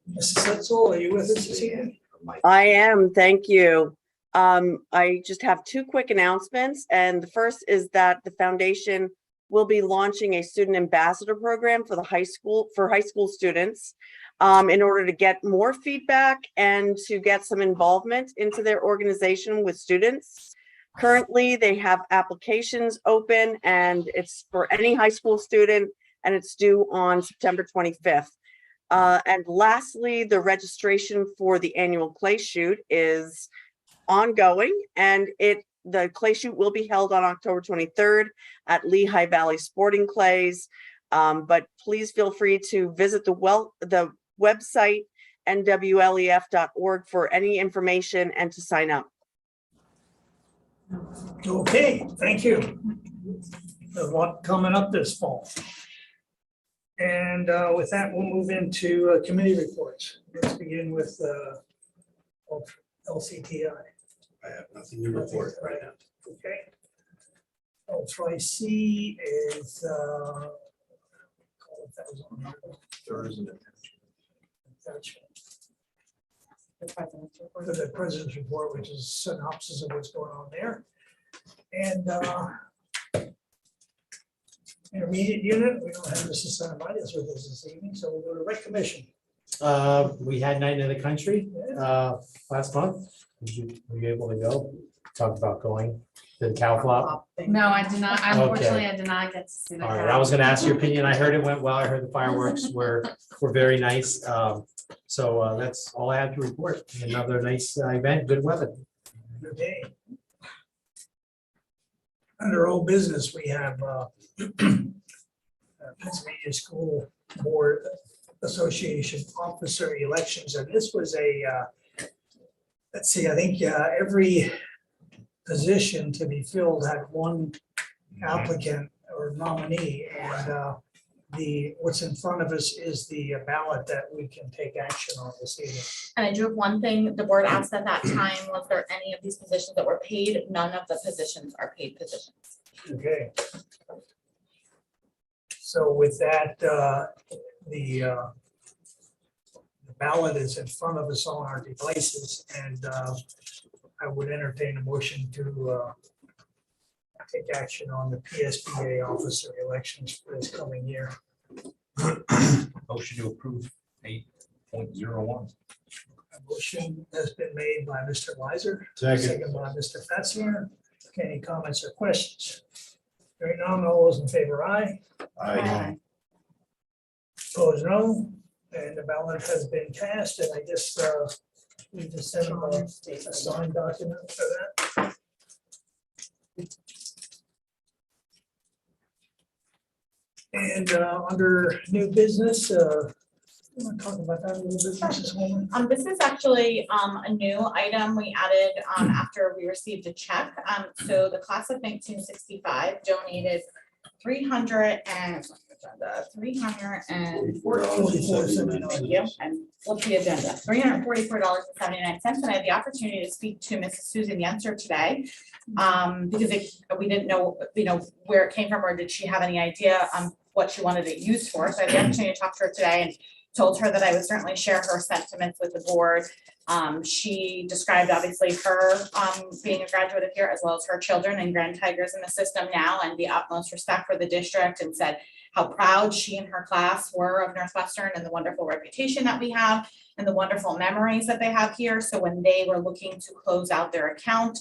Mrs. Setzel, are you with us this evening? I am, thank you. I just have two quick announcements, and the first is that the foundation will be launching a student ambassador program for high school students in order to get more feedback and to get some involvement into their organization with students. Currently, they have applications open, and it's for any high school student, and it's due on September 25th. And lastly, the registration for the annual clay shoot is ongoing, and the clay shoot will be held on October 23rd at Lehigh Valley Sporting Clays. But please feel free to visit the website nwlef.org for any information and to sign up. Okay, thank you. There's a lot coming up this fall. And with that, we'll move into committee reports. Let's begin with LCTI. I have nothing to report right now. Okay. L3C is There isn't a for the president's report, which is synopsis of what's going on there. And intermediate unit, we don't have Mrs. Sanamanias with us this evening, so we'll go to rec commission. We had Night in the Country last month. Were you able to go? Talked about going to the cow flop. No, I did not. Okay. Unfortunately, I did not get to see the. All right, I was gonna ask your opinion. I heard it went well. I heard the fireworks were very nice. So that's all I have to report. Another nice event, good weather. Okay. Under old business, we have Pennsylvania School Board Association officer elections, and this was let's see, I think every position to be filled had one applicant or nominee, and what's in front of us is the ballot that we can take action on this evening. And I do have one thing, the board asked at that time, was there any of these positions that were paid? None of the positions are paid positions. Okay. So with that, the ballot is in front of us on our devices, and I would entertain a motion to take action on the PSBA officer elections for this coming year. Motion to approve 8.01. A motion has been made by Mr. Weiser. Second. By Mr. Fatsinger. Any comments or questions? Hearing none, all those in favor, aye. Aye. Opposed, no. And the ballot has been cast, and I guess we just send them a signed document for that. And under new business, you want to talk about that a little bit, Mrs. Holman? This is actually a new item we added after we received a check. So the class of 1965 donated 300 and agenda, $344. $44.79. Thank you, and flip the agenda, $344.79, and I had the opportunity to speak to Mrs. Susan Yenser today. Because we didn't know, where it came from, or did she have any idea what she wanted it used for, so I had the opportunity to talk to her today and told her that I would certainly share her sentiments with the board. She described obviously her being a graduate of here, as well as her children and Grand Tigers in the system now, and the utmost respect for the district, and said how proud she and her class were of Northwestern and the wonderful reputation that we have and the wonderful memories that they have here. So when they were looking to close out their account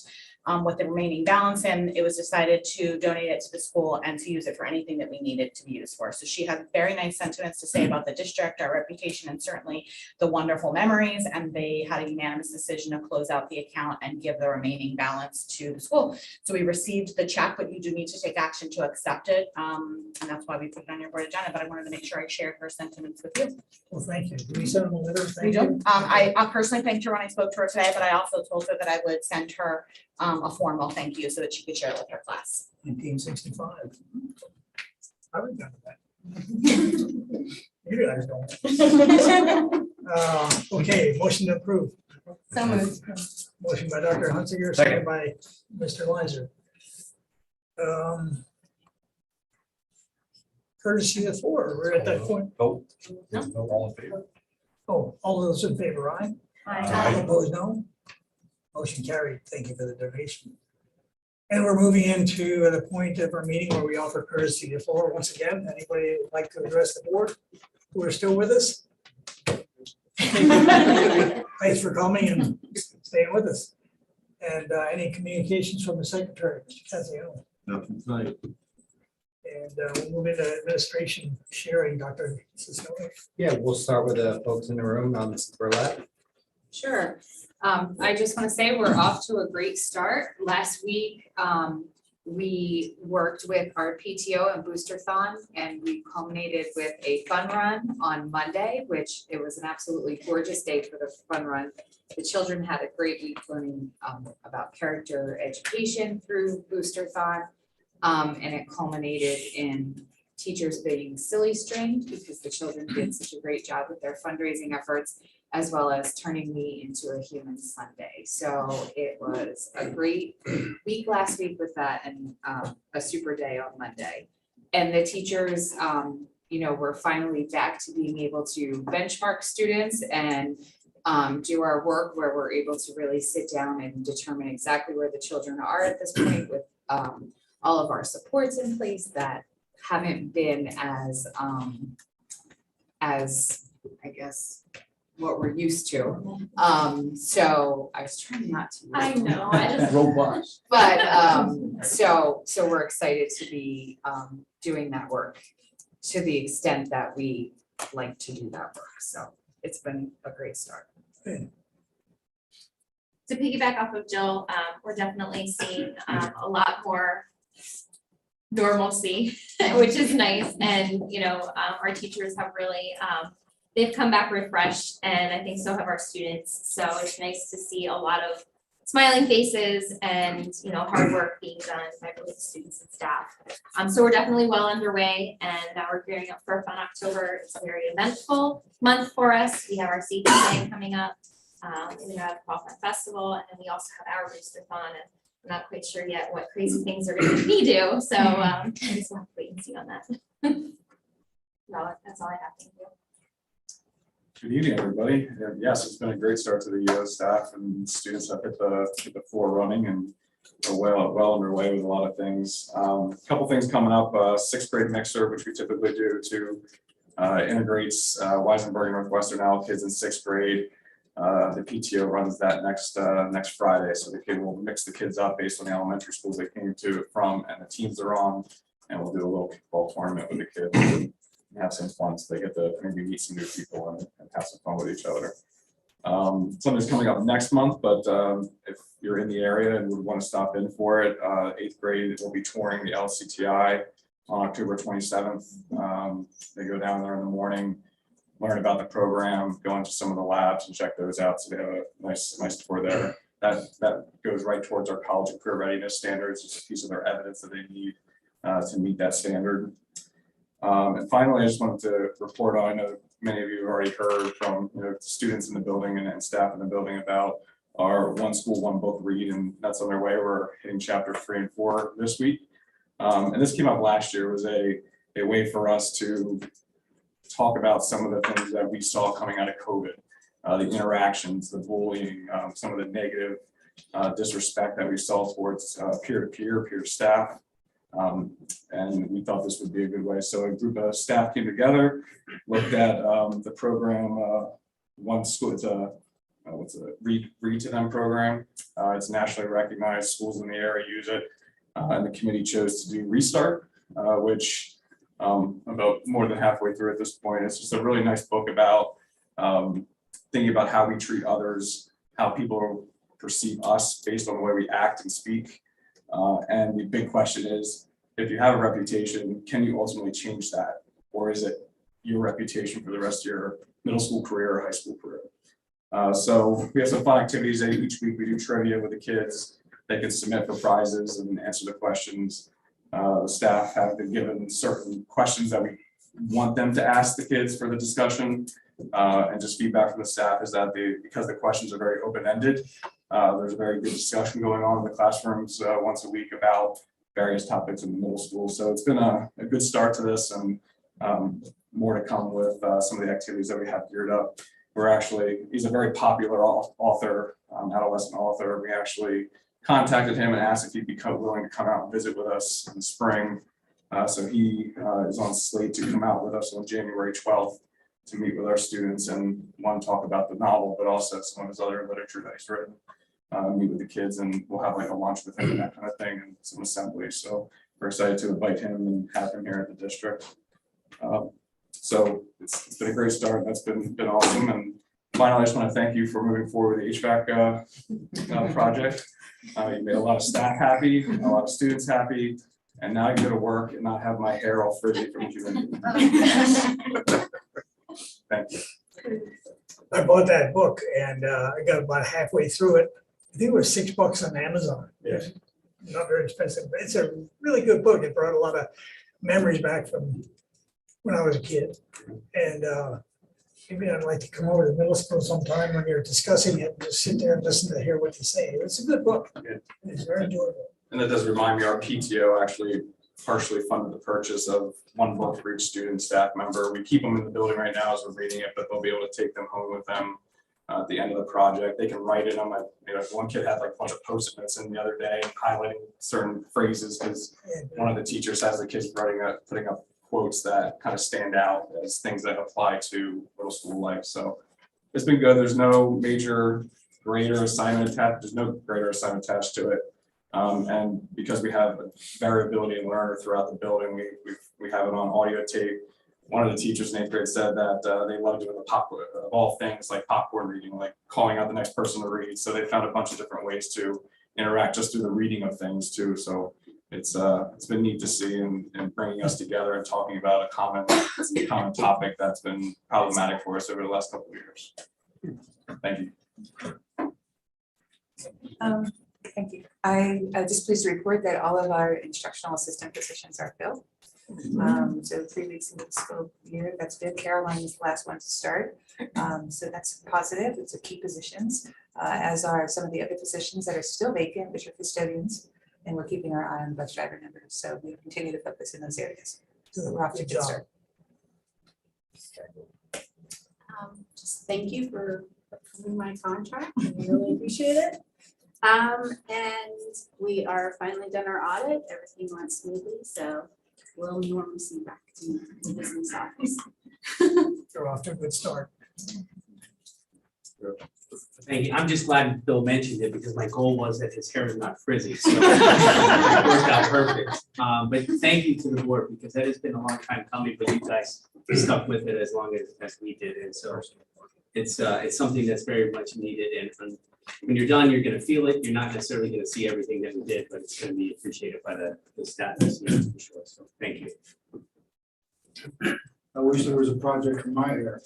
with the remaining balance, and it was decided to donate it to the school and to use it for anything that we needed to be used for. So she had very nice sentiments to say about the district, our reputation, and certainly the wonderful memories. And they had a unanimous decision to close out the account and give the remaining balance to the school. So we received the check, but you do need to take action to accept it. And that's why we put it on your board agenda, but I wanted to make sure I shared her sentiments with you. Well, thank you. Do we send them a letter? We Thank you. do. I personally thanked her when I spoke to her today, but I also told her that I would send her a formal thank you so that she could share it with her class. 1965. I remember that. You guys don't. Okay, motion to approve. So moved. Motion by Dr. Hunsinger, second by Mr. Leiser. Courtesy of four, we're at that point. Vote. All in favor? Oh, all those in favor, aye? Aye. Opposed, no? Motion carried. Thank you for the donation. And we're moving into the point of our meeting where we offer courtesy of floor. Once again, anybody would like to address the board who are still with us? Thanks for coming and staying with us. And any communications from the secretary, Mr. Cassiano? Nothing tonight. And we'll move into administration sharing, Dr. Sisnova. Yeah, we'll start with the folks in the room, Mrs. Burlett. Sure. I just want to say we're off to a great start. Last week, we worked with our PTO and Boosterthon, and we culminated with a fun run on Monday, which it was an absolutely gorgeous day for the fun run. The children had a great week learning about character education through Boosterthon. And it culminated in teachers being silly stringed because the children did such a great job with their fundraising efforts, as well as turning me into a human Sunday. So it was a great week last week with that, and a super day on Monday. And the teachers, we're finally back to being able to benchmark students and do our work where we're able to really sit down and determine exactly where the children are at this point with all of our supports in place that haven't been as I guess what we're used to. So I was trying not to. I know, I just- Robust. But so we're excited to be doing that work to the extent that we like to do that work. So it's been a great start. To piggyback off of Jill, we're definitely seeing a lot more normalcy, which is nice. And, our teachers have really, they've come back refreshed, and I think so have our students. So it's nice to see a lot of smiling faces and, hard work being done by both the students and staff. So we're definitely well underway, and we're gearing up for a fun October. It's a very eventful month for us. We have our Seed Day coming up. We have Fall Fun Festival, and then we also have our Boosterthon, and I'm not quite sure yet what crazy things are going to make me do. So I just want to wait and see on that. No, that's all I have. Thank you. Good evening, everybody. And yes, it's been a great start to the year. Staff and students have hit the floor running and are well underway with a lot of things. A couple things coming up. Sixth grade mixer, which we typically do to integrates Weisenberg and Northwestern Owl kids in sixth grade. The PTO runs that next Friday, so the kid will mix the kids up based on the elementary schools they came to from and the teams they're on, and we'll do a little kickball tournament with the kids and have some fun, so they get to maybe meet some new people and have some fun with each other. Something's coming up next month, but if you're in the area and would want to stop in for it, eighth grade will be touring the LCTI on October 27th. They go down there in the morning, learn about the program, go into some of the labs and check those out. So they have a nice tour there. That goes right towards our college and career readiness standards. It's a piece of their evidence that they need to meet that standard. And finally, I just wanted to report on, I know many of you have already heard from, students in the building and staff in the building about our One School, One Book read, and that's on their way. We're hitting chapter 3 and 4 this week. And this came up last year. It was a way for us to talk about some of the things that we saw coming out of COVID, the interactions, the bullying, some of the negative disrespect that we saw towards peer-to-peer, peer staff. And we thought this would be a good way. So a group of staff came together, looked at the program, One School, it's a Read to Them program. It's nationally recognized, schools in the area use it. And the committee chose to do Restart, which about more than halfway through at this point. It's just a really nice book about thinking about how we treat others, how people perceive us based on the way we act and speak. And the big question is, if you have a reputation, can you ultimately change that? Or is it your reputation for the rest of your middle school career or high school career? So we have some fun activities each week. We do trivia with the kids. They can submit for prizes and answer the questions. The staff have been given certain questions that we want them to ask the kids for the discussion. And just feedback from the staff is that because the questions are very open-ended, there's a very good discussion going on in the classrooms once a week about various topics in the middle school. So it's been a good start to this, and more to come with some of the activities that we have geared up. He's a very popular author, adolescent author. We actually contacted him and asked if he'd be willing to come out and visit with us in the spring. So he is on slate to come out with us on January 12th to meet with our students and want to talk about the novel, but also some of his other literature that he's written. Meet with the kids, and we'll have like a lunch with him and that kind of thing, and some assemblies. So we're excited to invite him and have him here at the district. So it's been a great start. That's been awesome. And finally, I just want to thank you for moving forward with the HVAC project. You made a lot of staff happy, a lot of students happy, and now I can go to work and not have my hair all frizzy from humidity. Thank you. I bought that book and I got about halfway through it. I think it was $6 on Amazon. Yeah. Not very expensive, but it's a really good book. It brought a lot of memories back from when I was a kid. And maybe I'd like to come over to middle school sometime when you're discussing it, and just sit there and listen to hear what they say. It's a good book. It's very enjoyable. And that does remind me, our PTO actually partially funded the purchase of one book for each student staff member. We keep them in the building right now as we're reading it, but they'll be able to take them home with them at the end of the project. They can write in them. One kid had like a bunch of Post-it notes in the other day and highlighting certain phrases because one of the teachers has the kids putting up quotes that kind of stand out as things that apply to middle school life. So it's been good. There's no major grade or assignment attached. There's no grade or assignment attached to it. And because we have variability in learner throughout the building, we have it on audio tape. One of the teachers in 8th grade said that they love doing the popcorn, of all things, like popcorn reading, like calling out the next person to read. So they found a bunch of different ways to interact just through the reading of things too. So it's been neat to see and bringing us together and talking about a common topic that's been problematic for us over the last couple of years. Thank you. Thank you. I just pleased to report that all of our instructional assistant positions are filled. So 3 weeks into the school year, that's good. Caroline is the last one to start. So that's positive. It's a key positions, as are some of the other positions that are still vacant, which are custodians. And we're keeping our eye on bus driver numbers. So we continue to focus in those areas. So we're off to a good start. Just thank you for approving my contract. I really appreciate it. And we are finally done our audit. Everything went smoothly, so we'll normalcy back to the business office. You're off to a good start. Thank you. I'm just glad Bill mentioned it because my goal was that his hair is not frizzy. So it worked out perfect. But thank you to the board because that has been a long time coming, but you guys stuck with it as long as we did. And so it's something that's very much needed. And when you're done, you're going to feel it. You're not necessarily going to see everything that we did, but it's going to be appreciated by the staff this year for sure. So thank you. I wish there was a project in my area.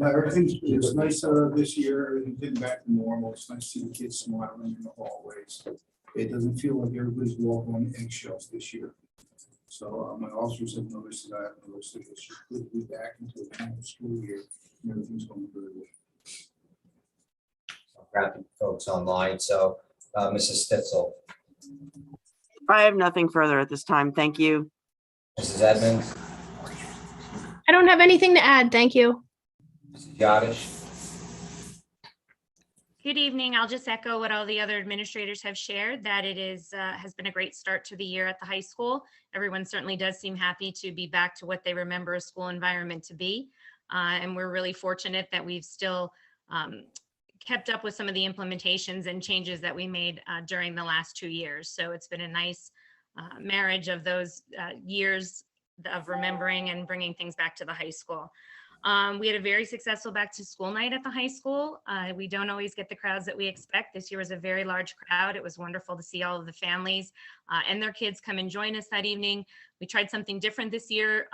Everything's it's nice this year. Everything's getting back to normal. It's nice to see the kids smiling in the hallways. It doesn't feel like everybody's walking on eggshells this year. So So my officers have noticed that, I have noticed that it should quickly be back into the normal school year, and everything's going very well. Grab folks online, so Mrs. Stitzel, I have nothing further at this time. Thank you. Mrs. Edmonds, I don't have anything to add. Thank you. Mrs. Yadish. Good evening. I'll just echo what all the other administrators have shared, that it has been a great start to the year at the high school. Everyone certainly does seem happy to be back to what they remember a school environment to be. And we're really fortunate that we've still kept up with some of the implementations and changes that we made during the last 2 years. So it's been a nice marriage of those years of remembering and bringing things back to the high school. We had a very successful back to school night at the high school. We don't always get the crowds that we expect. This year was a very large crowd. It was wonderful to see all of the families and their kids come and join us that evening. We tried something different this year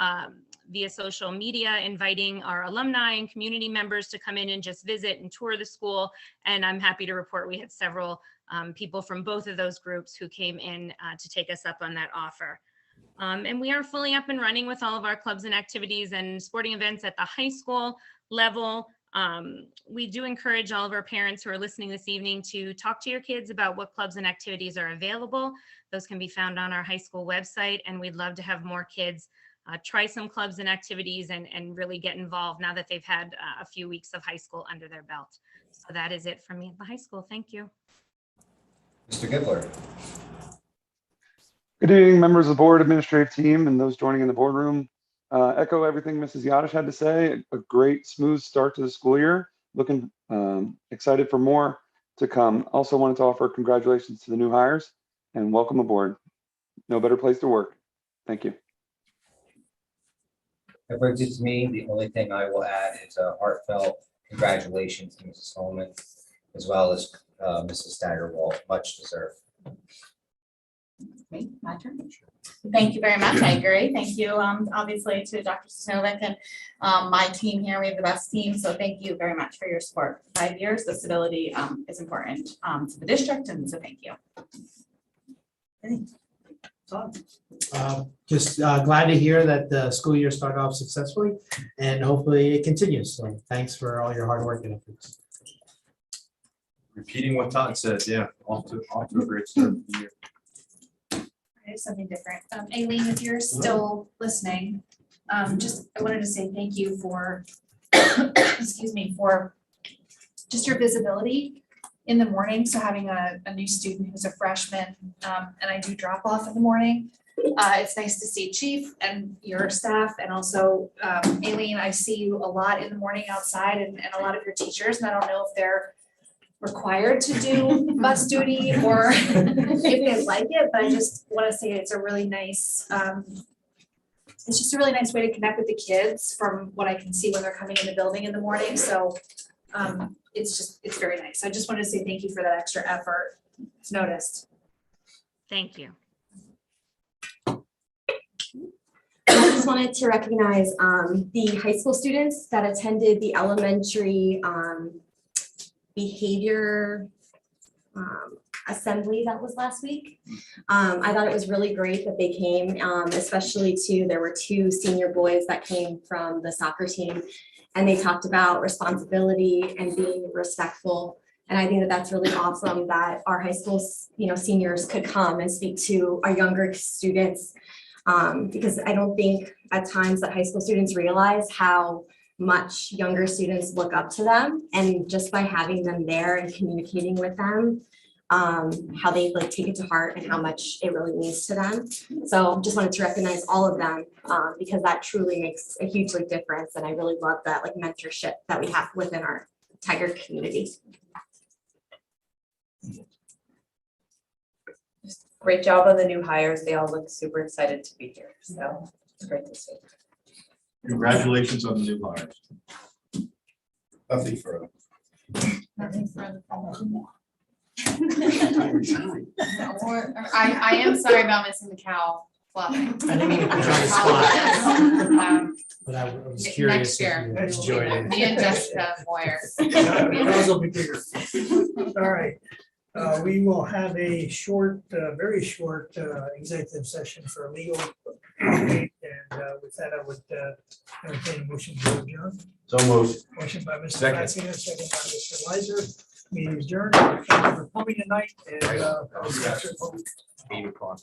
via social media, inviting our alumni and community members to come in and just visit and tour the school. And I'm happy to report we had several people from both of those groups who came in to take us up on that offer. And we are fully up and running with all of our clubs and activities and sporting events at the high school level. We do encourage all of our parents who are listening this evening to talk to your kids about what clubs and activities are available. Those can be found on our high school website, and we'd love to have more kids try some clubs and activities and really get involved now that they've had a few weeks of high school under their belt. So that is it from me at the high school. Thank you. Mr. Gibler. Good evening, members of the board, administrative team, and those joining in the boardroom. Echo everything Mrs. Yadish had to say. A great, smooth start to the school year. Looking excited for more to come. Also wanted to offer congratulations to the new hires and welcome aboard. No better place to work. Thank you. That brings it to me. The only thing I will add is a heartfelt congratulations to Mrs. Holman, as well as Mrs. Staggerwalt. Much deserved. Me, my turn. Thank you very much. I agree. Thank you, obviously, to Dr. Snovick and my team here. We have the best team, so thank you very much for your support. 5 years, the stability is important to the district, and so thank you. Just glad to hear that the school year started off successfully, and hopefully it continues. So thanks for all your hard work and efforts. Repeating what Todd said, yeah, off to a great start to the year. I have something different. Aileen, if you're still listening, I wanted to say thank you for, excuse me, for just your visibility in the morning. So having a new student who's a freshman, and I do drop off in the morning. It's nice to see Chief and your staff, and also Aileen, I see you a lot in the morning outside, and a lot of your teachers, and I don't know if they're required to do bus duty or if they like it, but I just want to say it's a really nice, it's just a really nice way to connect with the kids from what I can see when they're coming in the building in the morning. So it's very nice. I just wanted to say thank you for that extra effort. It's noticed. Thank you. I just wanted to recognize the high school students that attended the elementary behavior assembly that was last week. I thought it was really great that they came, especially there were 2 senior boys that came from the soccer team, and they talked about responsibility and being respectful. And I think that that's really awesome that our high school, seniors could come and speak to our younger students, because I don't think at times that high school students realize how much younger students look up to them, and just by having them there and communicating with them, how they take it to heart and how much it really means to them. So just wanted to recognize all of them, because that truly makes a huge difference, and I really love that mentorship that we have within our Tiger community. Great job on the new hires. They all look super excited to be here. So it's great to see. Congratulations on the new hires. Nothing further. Nothing further. I am sorry about missing the cow fluffing. I didn't mean to put you on the spot. But I was curious. Next year. If you enjoyed it. Me and Jessica Moyer. Those will be bigger. All right. We will have a short, very short executive session for legal And with that, I would entertain a motion to adjourn. So moved. Motion by Mr. Second. Lassiter, second by Mr. Lizer. Meeting is adjourned. Thank you for coming tonight and. 8 o'clock.